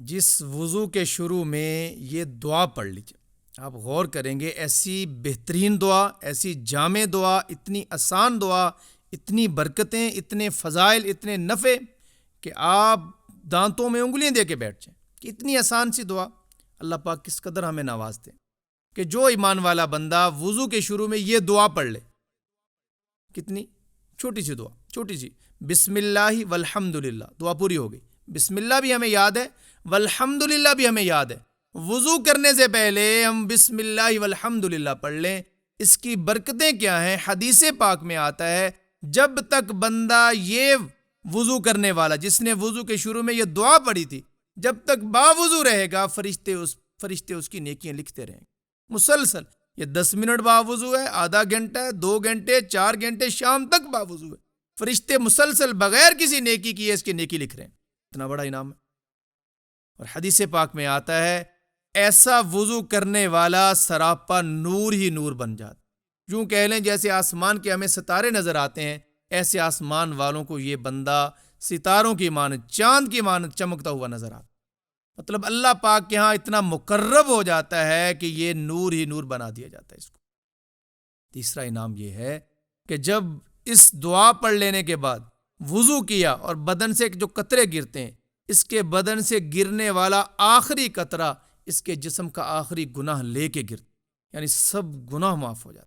جس وضو کے شروع میں یہ دعا پڑھ لیجیے، آپ غور کریں گے، ایسی بہترین دعا، ایسی جامع دعا، اتنی آسان دعا، اتنی برکتیں، اتنے فضائل، اتنے نفع کہ آپ دانتوں میں انگلیاں دے کے بیٹھ جائیں کہ اتنی آسان سی دعا اللہ پاک کس قدر ہمیں نوازتے ہیں کہ جو ایمان والا بندہ وضو کے شروع میں یہ دعا پڑھ لے، کتنی چھوٹی سی دعا، چھوٹی سی، بسم اللہ والحمد للہ، دعا پوری ہو گئی۔ بسم اللہ بھی ہمیں یاد ہے، والحمد للہ بھی ہمیں یاد ہے۔ وضو کرنے سے پہلے ہم بسم اللہ والحمد للہ پڑھ لیں۔ اس کی برکتیں کیا ہیں؟ حدیث پاک میں آتا ہے جب تک بندہ یہ وضو کرنے والا جس نے وضو کے شروع میں یہ دعا پڑھی تھی جب تک باوضو رہے گا، فرشتے اس کی نیکیاں لکھتے رہیں گے مسلسل۔ یہ 10 منٹ باوضو ہے، آدھا گھنٹہ ہے، 2 گھنٹے، 4 گھنٹے، شام تک باوضو ہے، فرشتے مسلسل بغیر کسی نیکی کیے اس کی نیکی لکھ رہے ہیں۔ اتنا بڑا انعام ہے۔ اور حدیث پاک میں آتا ہے ایسا وضو کرنے والا سراپا نور ہی نور بن جاتا، یوں کہہ لیں جیسے آسمان کے ہمیں ستارے نظر آتے ہیں، ایسے آسمان والوں کو یہ بندہ ستاروں کی مانند، چاند کی مانند چمکتا ہوا نظر آتا۔ مطلب اللہ پاک کے ہاں اتنا مقرب ہو جاتا ہے کہ یہ نور ہی نور بنا دیا جاتا ہے اس کو۔ تیسرا انعام یہ ہے کہ جب اس دعا پڑھ لینے کے بعد وضو کیا اور بدن سے جو قطرے گرتے ہیں، اس کے بدن سے گرنے والا آخری قطرہ اس کے جسم کا آخری گناہ لے کے گرتا، یعنی سب گناہ معاف ہو جاتا۔